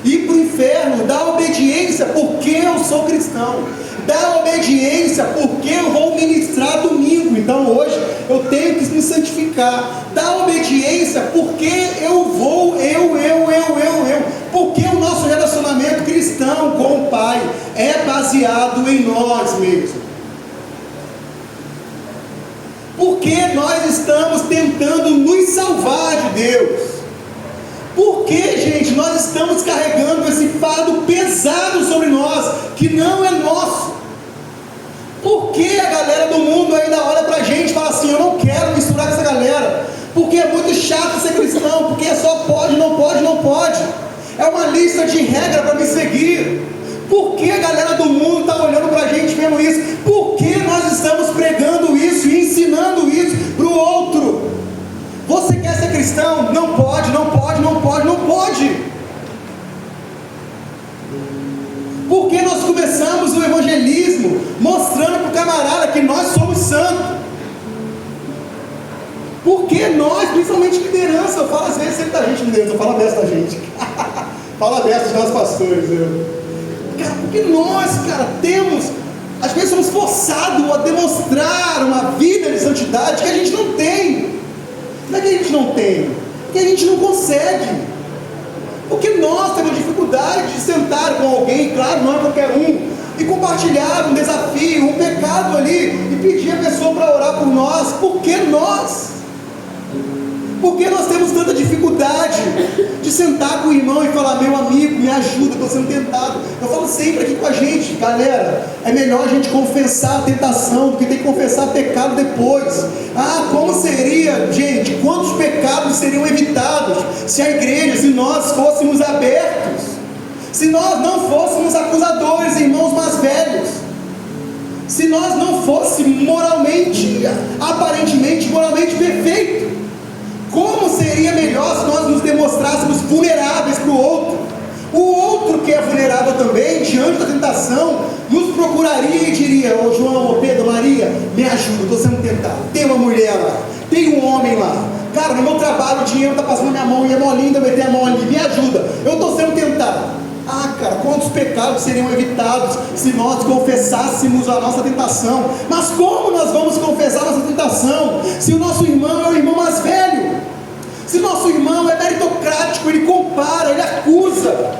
ir para o inferno, da obediência porque eu sou cristão, da obediência porque eu vou ministrar domingo, então hoje eu tenho que me santificar, da obediência porque eu vou, porque o nosso relacionamento cristão com o Pai é baseado em nós mesmos. Porque nós estamos tentando nos salvar de Deus. Porque, gente, nós estamos carregando esse fardo pesado sobre nós, que não é nosso. Porque a galera do mundo ainda olha pra gente e fala assim: eu não quero misturar com essa galera, porque é muito chato ser cristão, porque é só pode, não pode, não pode. É uma lista de regras para me seguir. Por que a galera do mundo está olhando para a gente vendo isso? Por que nós estamos pregando isso e ensinando isso para o outro? Você quer ser cristão? Não pode, não pode, não pode, não pode. Porque nós começamos o evangelismo mostrando para o camarada que nós somos santos. Porque nós, principalmente liderança, eu falo às vezes sempre da gente liderança, eu falo dessa da gente. Fala dessa dos nossos pastores, cara, porque nós, cara, às vezes somos forçados a demonstrar uma vida de santidade que a gente não tem. Não é que a gente não tem, porque a gente não consegue. Porque nós temos dificuldade de sentar com alguém, claro, não é qualquer um, e compartilhar um desafio, um pecado ali, e pedir a pessoa para orar por nós. Por que nós? Porque nós temos tanta dificuldade de sentar com o irmão e falar: meu amigo, me ajuda, estou sendo tentado. Eu falo sempre aqui com a gente, galera, é melhor a gente confessar a tentação do que ter que confessar pecado depois. Como seria, gente, quantos pecados seriam evitados se a igreja, se nós fôssemos abertos, se nós não fôssemos acusadores, irmãos mais velhos, se nós não fôssemos aparentemente moralmente perfeitos. Como seria melhor se nós nos demonstrássemos vulneráveis para o outro? O outro que é vulnerável também, diante da tentação, nos procuraria e diria: ô João, ô Pedro, Maria, me ajuda, estou sendo tentado. Tem uma mulher lá, tem um homem lá. Cara, no meu trabalho o dinheiro está passando na minha mão e é molinho de eu meter a mão ali, me ajuda, eu estou sendo tentado. Cara, quantos pecados seriam evitados se nós confessássemos a nossa tentação? Mas como nós vamos confessar a nossa tentação se o nosso irmão é o irmão mais velho? Se o nosso irmão é meritocrático, ele compara, ele acusa.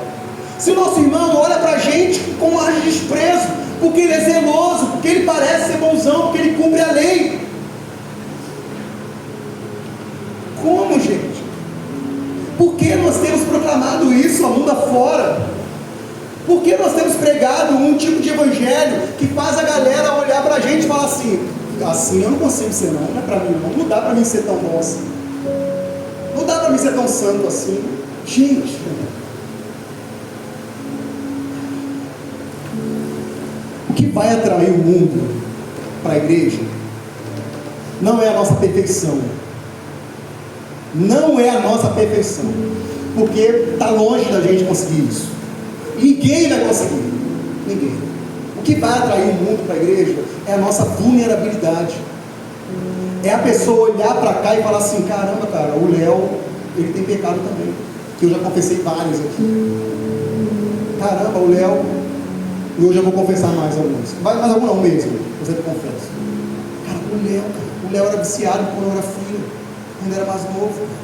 Se o nosso irmão olha para a gente com ar de desprezo, porque ele é zeloso, porque ele parece ser bonzão, porque ele cumpre a lei. Como, gente? Por que nós temos proclamado isso ao mundo afora? Por que nós temos pregado um tipo de evangelho que faz a galera olhar para a gente e falar assim: eu não consigo ser não é para mim não dá para mim ser tão bom assim, não dá para mim ser tão santo assim. Gente, o que vai atrair o mundo para a igreja não é a nossa perfeição, não é a nossa perfeição, porque está longe da gente conseguir isso. Ninguém vai conseguir, ninguém. O que vai atrair o mundo para a igreja é a nossa vulnerabilidade. É a pessoa olhar para cá e falar assim: caramba, cara, o Léo, ele tem pecado também, que eu já confessei vários aqui. Caramba, o Léo, e hoje eu vou confessar mais alguns. Mais algum não mesmo, eu sempre confesso. Cara, o Léo era viciado em pornografia quando era mais novo.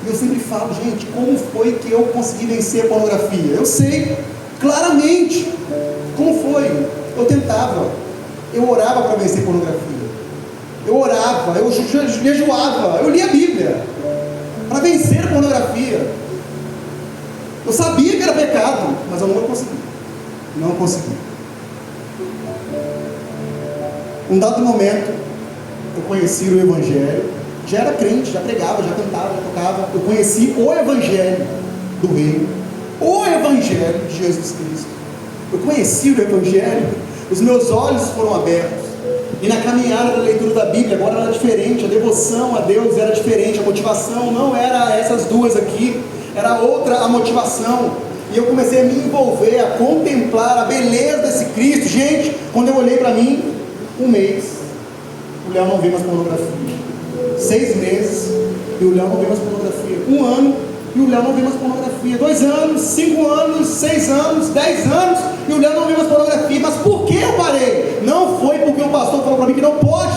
E eu sempre falo: gente, como foi que eu consegui vencer a pornografia? Eu sei, claramente. Como foi? Eu tentava, eu orava para vencer a pornografia. Eu orava, eu jejuava, eu lia a Bíblia para vencer a pornografia. Eu sabia que era pecado, mas eu não consegui. Não consegui. Um dado momento, eu conheci o Evangelho. Já era crente, já pregava, já cantava, já tocava. Eu conheci o Evangelho do Reino, o Evangelho de Jesus Cristo. Eu conheci o Evangelho, os meus olhos foram abertos. E na caminhada da leitura da Bíblia, agora era diferente. A devoção a Deus era diferente. A motivação não era essas duas aqui, era outra a motivação. E eu comecei a me envolver, a contemplar a beleza desse Cristo. Gente, quando eu olhei para mim, um mês, o Léo não vê mais pornografia. 6 meses, e o Léo não vê mais pornografia. 1 ano, e o Léo não vê mais pornografia. 2 anos, 5 anos, 6 anos, 10 anos, e o Léo não vê mais pornografia. Mas por que eu parei? Não foi porque o pastor falou para mim que não pode,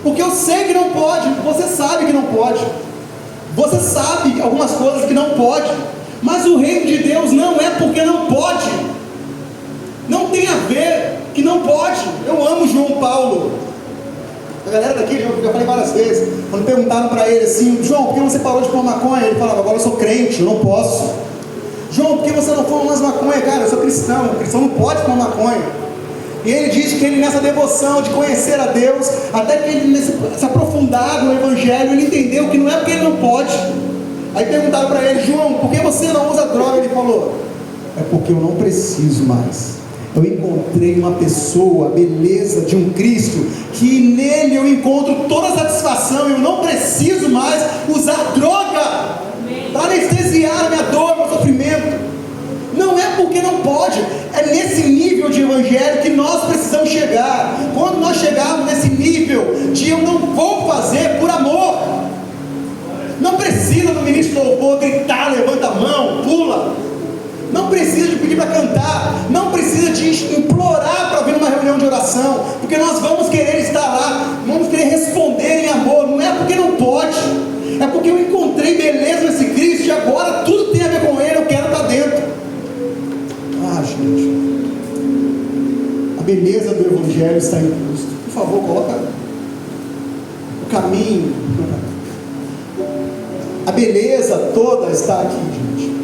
porque eu sei que não pode. Você sabe que não pode, você sabe algumas coisas que não pode, mas o reino de Deus não é porque não pode, não tem a ver que não pode. Eu amo João Paulo. A galera daqui, já falei várias vezes, quando perguntaram para ele assim: João, por que você parou de fumar maconha? Ele falava: agora eu sou crente, eu não posso. João, por que você não fuma mais maconha? Cara, eu sou cristão, o cristão não pode fumar maconha. E ele diz que ele, nessa devoção de conhecer a Deus, até que ele se aprofundar no Evangelho, ele entendeu que não é porque ele não pode. Aí perguntaram para ele: João, por que você não usa droga? Ele falou: é porque eu não preciso mais. Eu encontrei uma pessoa, a beleza de um Cristo, que nele eu encontro toda a satisfação. Eu não preciso mais usar droga para anestesiar a minha dor, meu sofrimento. Não é porque não pode, é nesse nível de evangelho que nós precisamos chegar. Quando nós chegarmos nesse nível de eu não vou fazer por amor, não precisa do ministro louvor gritar, levanta a mão, pula. Não precisa de pedir para cantar, não precisa de implorar para vir numa reunião de oração, porque nós vamos querer estar lá, vamos querer responder em amor. Não é porque não pode, é porque eu encontrei beleza nesse Cristo e agora tudo tem a ver com Ele, eu quero estar dentro. Ah, gente, a beleza do Evangelho está em Cristo. Por favor, coloca o caminho. A beleza toda está aqui, gente.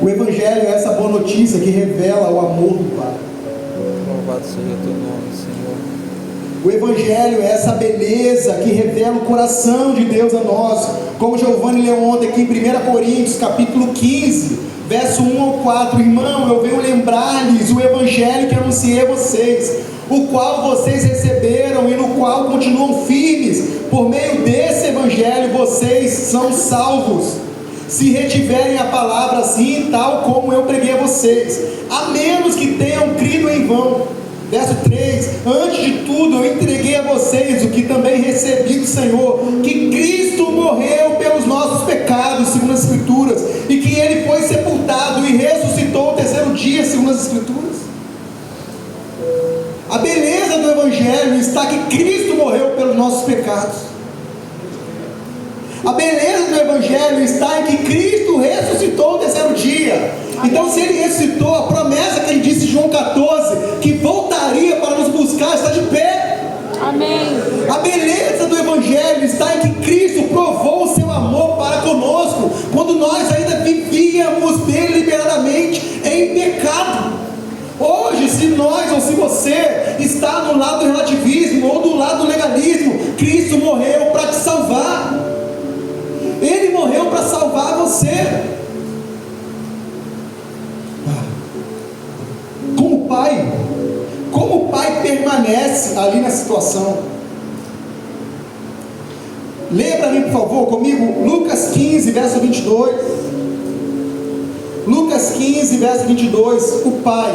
O Evangelho é essa boa notícia que revela o amor do Pai. Louvado seja teu nome, Senhor. O Evangelho é essa beleza que revela o coração de Deus a nós. Como Giovanni leu ontem aqui em 1 Coríntios, capítulo 15, verso 1 ao 4. Irmão, eu venho lembrar-lhes o Evangelho que anunciei a vocês, o qual vocês receberam e no qual continuam firmes. Por meio desse Evangelho vocês são salvos, se retiverem a palavra assim, tal como eu preguei a vocês, a menos que tenham crido em vão. Verso 3: antes de tudo eu entreguei a vocês o que também recebi do Senhor, que Cristo morreu pelos nossos pecados, segundo as Escrituras, e que Ele foi sepultado e ressuscitou ao 3º dia, segundo as Escrituras. A beleza do Evangelho está que Cristo morreu pelos nossos pecados. A beleza do Evangelho está em que Cristo ressuscitou no 3º dia. Então, se Ele ressuscitou, a promessa que Ele disse em João 14, que voltaria para nos buscar, está de pé. Amém. A beleza do Evangelho está em que Cristo provou o seu amor para conosco, quando nós ainda vivíamos deliberadamente em pecado. Hoje, se nós ou se você está no lado do relativismo ou do lado do legalismo, Cristo morreu para te salvar. Ele morreu para salvar você. Como o pai permanece ali na situação? Leia para mim, por favor, comigo, Lucas 15, verso 22. Lucas 15, verso 22. O pai,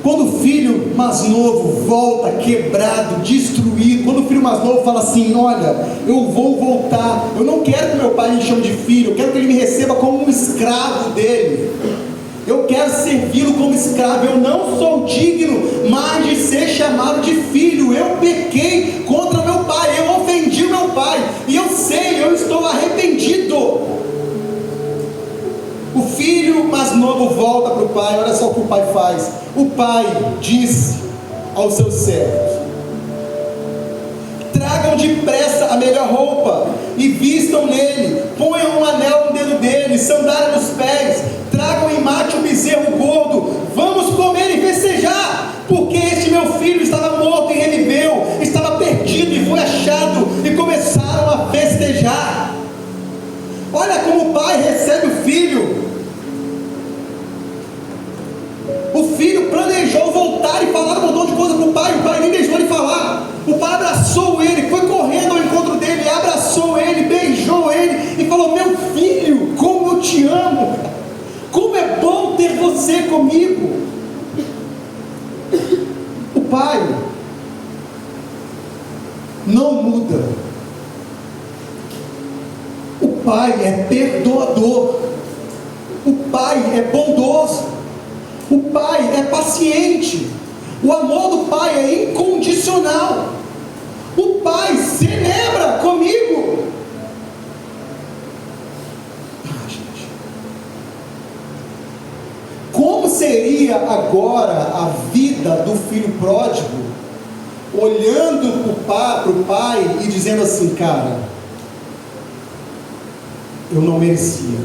quando o filho mais novo volta quebrado, destruído, quando o filho mais novo fala assim: olha, eu vou voltar, eu não quero que meu pai me chame de filho, eu quero que ele me receba como um escravo dele, eu quero servi-lo como escravo, eu não sou digno mais de ser chamado de filho, eu pequei contra o meu pai, eu ofendi o meu pai, e eu sei, eu estou arrependido. O filho mais novo volta para o pai. Olha só o que o pai faz. O pai diz aos seus servos: tragam depressa a melhor roupa e vistam nele, ponham um anel no dedo dele, sandália nos pés, tragam e mate um bezerro gordo, vamos comer e festejar, porque este meu filho estava morto e reviveu, estava perdido e foi achado, e começaram a festejar. Olha como o pai recebe o filho. O filho planejou voltar chorar e falar um montão de coisa para o pai nem deixou ele falar. O pai abraçou ele, foi correndo ao encontro dele, abraçou ele, beijou ele e falou: meu filho, como eu te amo, como é bom ter você comigo. O pai não muda. O pai é perdoador. O pai é bondoso. O pai é paciente. O amor do pai é incondicional. O pai celebra comigo. Gente. Como seria agora a vida do filho pródigo, olhando para o pai e dizendo assim: cara, eu não merecia,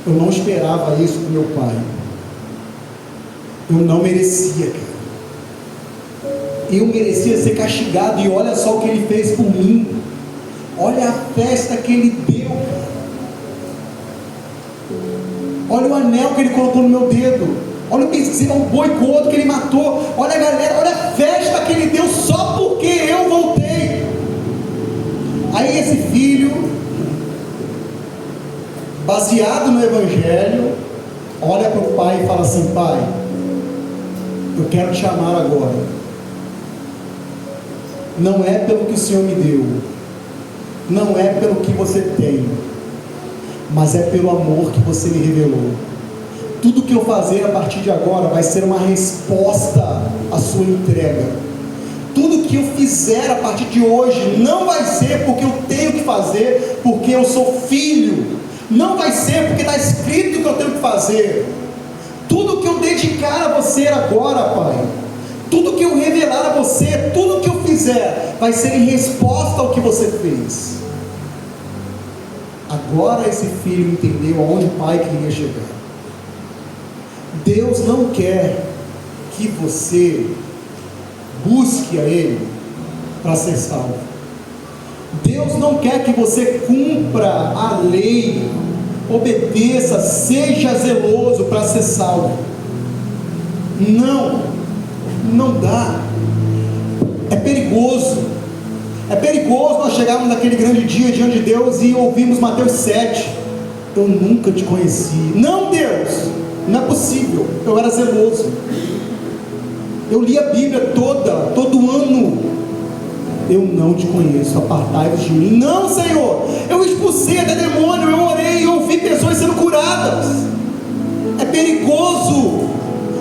eu não esperava isso do meu pai, eu não merecia, cara. Eu merecia ser castigado, e olha só o que ele fez por mim. Olha a festa que ele deu, cara. Olha o anel que ele colocou no meu dedo. Olha o bezerro, o boi gordo que ele matou. Olha a galera, olha a festa que ele deu só porque eu voltei. Aí esse filho, baseado no Evangelho, olha para o pai e fala assim: pai, eu quero te amar agora. Não é pelo que o Senhor me deu, não é pelo que você tem, mas é pelo amor que você me revelou. Tudo que eu fazer a partir de agora vai ser uma resposta à sua entrega. Tudo que eu fizer a partir de hoje não vai ser porque eu tenho que fazer, porque eu sou filho. Não vai ser porque está escrito que eu tenho que fazer. Tudo que eu dedicar a você agora, pai, tudo que eu revelar a você, tudo que eu fizer, vai ser em resposta ao que você fez. Agora esse filho entendeu aonde o pai queria chegar. Deus não quer que você busque a Ele para ser salvo. Deus não quer que você cumpra a lei, obedeça, seja zeloso para ser salvo. Não dá. É perigoso. É perigoso nós chegarmos naquele grande dia diante de Deus e ouvirmos Mateus 7. Eu nunca te conheci. Não, Deus, não é possível. Eu era zeloso. Eu li a Bíblia todo ano. Eu não te conheço, apartai-vos de mim. Não, Senhor, eu expulsei até demônio, eu orei e ouvi pessoas sendo curadas. É perigoso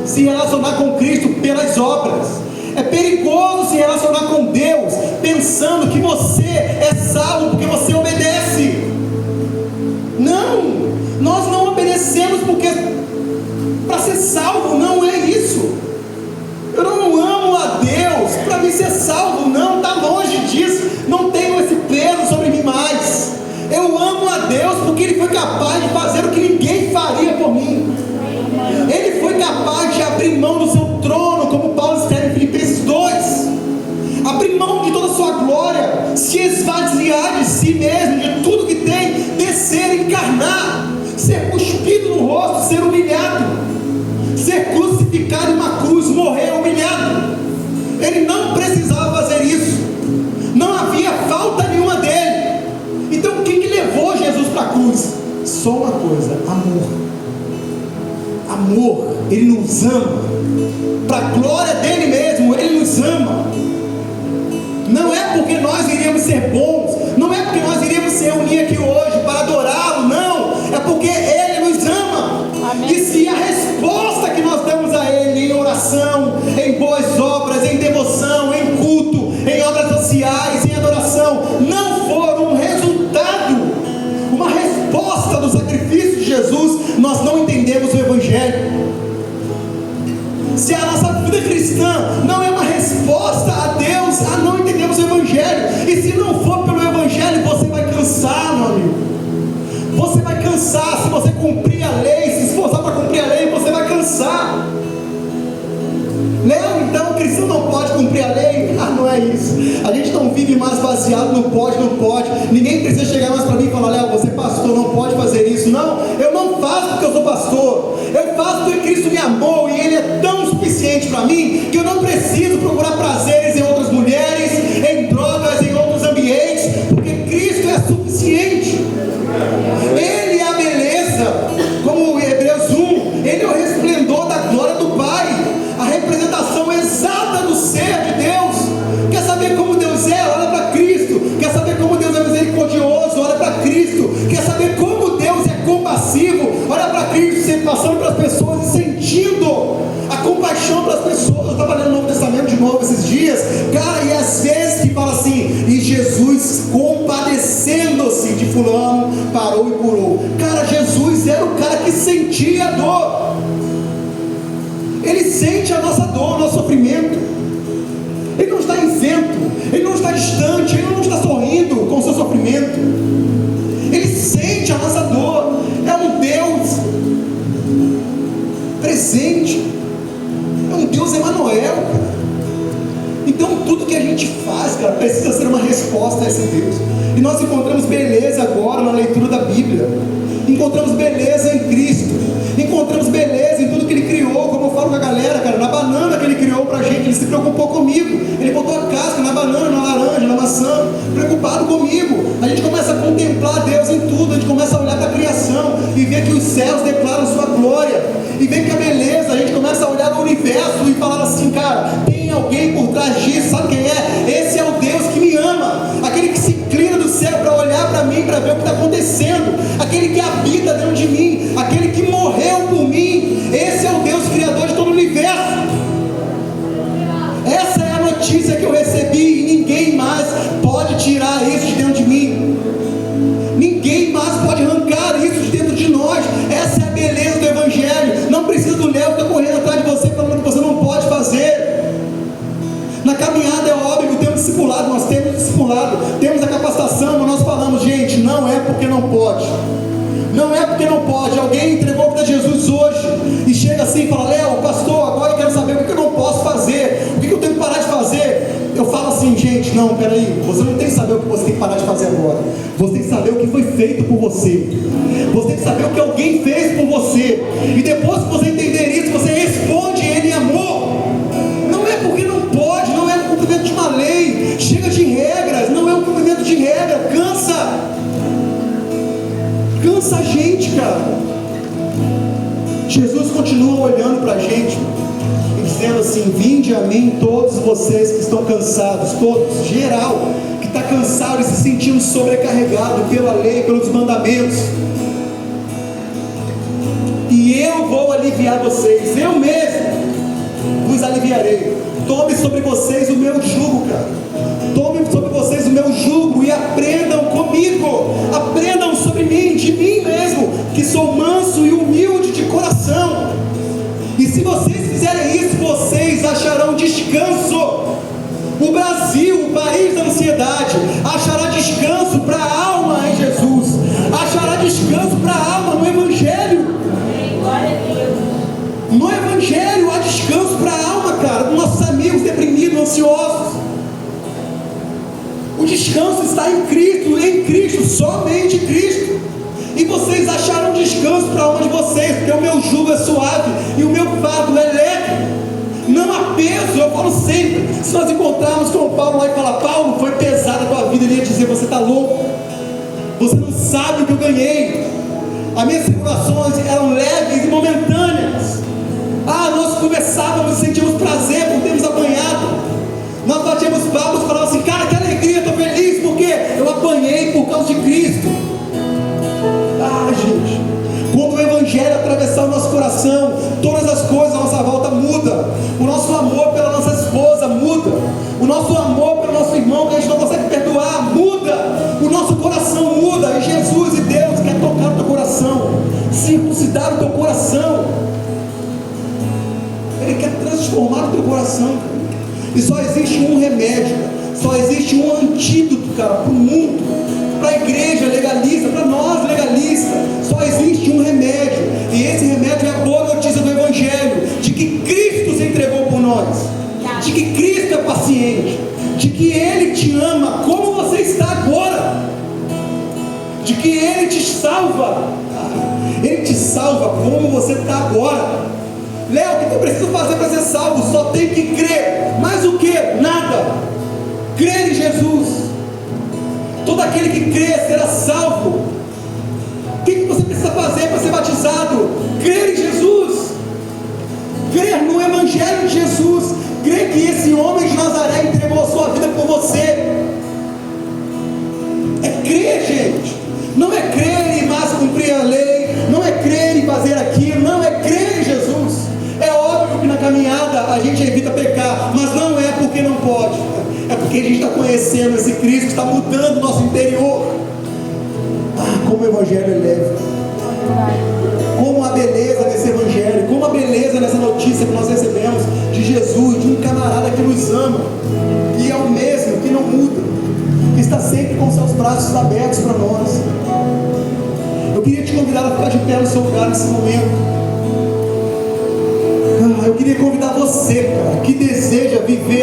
se relacionar com Cristo pelas obras. É perigoso se relacionar com Deus pensando que você é salvo porque você obedece. Não, nós não obedecemos porque para ser salvo, não é isso. Eu não amo a Deus para mim ser salvo, não, está longe disso. Não tenho esse peso sobre mim mais. Eu amo a Deus porque Ele foi capaz de fazer o que ninguém faria por mim. Ele foi capaz de abrir mão do seu trono, como Paulo escreve em Filipenses 2, abrir mão de toda a sua glória, se esvaziar de si mesmo, de tudo que tem, descer, encarnar, ser cuspido no rosto, ser humilhado, ser crucificado em uma cruz, morrer humilhado. Ele não precisava fazer isso, não havia falta nenhuma dele. Então o que levou Jesus para a cruz? Só uma coisa: amor. Ele nos ama, para a glória dele mesmo. Ele nos ama. Não é porque nós iríamos ser bons, não é porque nós iríamos se reunir aqui hoje para adorá-lo, não, é porque Ele nos ama. Amém. E se a resposta que nós damos a Ele em oração, em boas obras, em devoção, em culto, em obras sociais, em adoração, não for um resultado, uma resposta do sacrifício de Jesus, nós não entendemos o Evangelho. Se a nossa vida cristã não é uma resposta a Deus, não entendemos o Evangelho. E se não for pelo Evangelho, você vai cansar, meu amigo. Você vai cansar se você cumprir a lei, se esforçar para cumprir a lei, você vai cansar. Léo, então o cristão não pode cumprir a lei? Não é isso. A gente não vive mais baseado no pode, não pode. Ninguém precisa chegar mais para mim e falar: Léo, você é pastor, não pode fazer isso. Não, eu não faço porque eu sou pastor. Eu faço porque Cristo me amou e Ele é tão suficiente para para mim que eu não preciso procurar prazeres em outras mulheres, em drogas, em outros ambientes, porque Cristo é suficiente. Ele é a beleza, como Hebreus 1, Ele é o resplendor da glória do Pai, a representação exata do ser de Deus. Quer saber como Deus é? Olha para Cristo. Quer saber como Deus é misericordioso? Olha para Cristo. Quer saber como Deus é compassivo? Olha para Cristo, sempre passando para as pessoas e sentindo a compaixão para as pessoas. Eu estava lendo o Novo Testamento de novo esses dias, cara, e às vezes que fala assim, e Jesus compadecendo-se de fulano, parou e curou. Cara, Jesus era o cara que sentia a dor. Ele sente a nossa dor, o nosso sofrimento. Ele não está isento, Ele não está distante, Ele não está sorrindo com o seu sofrimento. Ele sente a nossa dor. É um Deus presente, é um Deus Emanuel, cara. Então tudo que a gente faz, cara, precisa ser uma resposta a esse Deus. E nós encontramos beleza agora na leitura da Bíblia. Encontramos beleza em Cristo. Encontramos beleza em tudo que Ele criou. Como eu falo com a galera, cara, na banana que Ele criou pra gente, Ele se preocupou comigo. Ele botou a casca na banana, na laranja, na maçã, preocupado comigo. A gente começa a contemplar Deus em tudo. A gente começa a olhar para a criação e ver que os céus declaram sua glória, e ver que a beleza, a gente começa a olhar o universo e falar assim, cara, tem alguém por trás disso. Sabe quem é? Esse é o Deus que me ama, aquele que se inclina do céu para olhar para mim, para ver o que está acontecendo, aquele que habita dentro de mim, aquele que morreu por mim. Esse é o Deus criador de todo o universo. Essa é a notícia que eu recebi, e ninguém mais pode tirar isso de dentro de mim. Ninguém mais pode arrancar isso de dentro de nós. Essa é a beleza do Evangelho. Não precisa do Léo estar correndo atrás de você falando que você não pode fazer. Na caminhada é óbvio, temos discipulado, nós temos discipulado, temos a capacitação, mas nós falamos, gente, não é porque não pode. Não é porque não pode. Alguém entregou a vida a Jesus hoje e chega assim e fala, Léo, pastor, agora eu quero saber o que eu não posso fazer, o que eu tenho que parar de fazer. Eu falo assim, gente, não, peraí, você não tem que saber o que você tem que parar de fazer agora. Você tem que saber o que foi feito por você. Você tem que saber o que alguém fez por você. E depois que você entender isso, você responde ele em amor. Não é porque não pode, não é um cumprimento de uma lei. Chega de regras, não é um cumprimento de regra. Cansa a gente, cara. Jesus continua olhando para a gente e dizendo assim, vinde a mim todos vocês que estão cansados, todos, geral, que está cansado e se sentindo sobrecarregado pela lei, pelos mandamentos, e eu vou aliviar vocês. Eu mesmo vos aliviarei. Tome sobre vocês o meu jugo, cara. Tome sobre vocês o meu jugo e aprendam comigo. Aprendam sobre mim, de mim mesmo, que sou manso e humilde de coração. E se vocês fizerem isso, vocês acharão descanso. O Brasil, o país da ansiedade, achará descanso para a alma em Jesus. Achará descanso para a alma no Evangelho. No Evangelho há descanso para a alma, cara, dos nossos amigos deprimidos, ansiosos. O descanso está em Cristo, somente Cristo. E vocês acharam descanso para a alma de vocês, porque o meu jugo é suave e o meu fardo é leve. Não há peso. Eu falo sempre, se nós encontrarmos com o Paulo lá e falar, Paulo, foi pesada a tua vida, ele ia dizer, você está louco, você não sabe o que eu ganhei. As minhas tribulações eram leves e momentâneas. Nós conversávamos e sentíamos prazer por termos apanhado. Nós batíamos palmas e falávamos assim, cara, que alegria, estou feliz porque eu apanhei por causa de Cristo. Gente, quando o Evangelho atravessar o nosso coração, todas as coisas à nossa volta mudam. O nosso amor pela nossa esposa muda. O nosso amor pelo nosso irmão que a gente não consegue perdoar muda. O nosso coração muda. E Jesus e Deus quer tocar o teu coração, circuncidar o teu coração. Ele quer transformar o teu coração, cara. E só existe um remédio, só existe um antídoto, cara, para o mundo, para a igreja legalista, para nós legalistas. Só existe um remédio, e esse remédio é a boa notícia do Evangelho, de que Cristo se entregou por nós, de que Cristo é paciente, de que Ele te ama como você está agora, de que Ele te salva. Ele te salva como você está agora. Léo, o que eu preciso fazer para ser salvo? Só aquele que crê será salvo. O que você precisa fazer para ser batizado? Crer em Jesus, crer no Evangelho de Jesus, crer que esse homem de Nazaré entregou a sua vida por você. É crer, gente. Não é crer e mais cumprir a lei, não é crer e fazer aquilo, não, é crer em Jesus. É óbvio que na caminhada a gente evita pecar, mas não é porque não pode, é porque a gente está conhecendo esse Cristo que está mudando o nosso interior. Ah, como o Evangelho é leve, como a beleza desse Evangelho, como a beleza dessa notícia que nós recebemos de Jesus, de um camarada que nos ama, que é o mesmo, que não muda, que está sempre com seus braços abertos para nós. Eu queria te convidar a ficar de pé no seu lugar nesse momento. Eu queria convidar você, cara, que deseja viver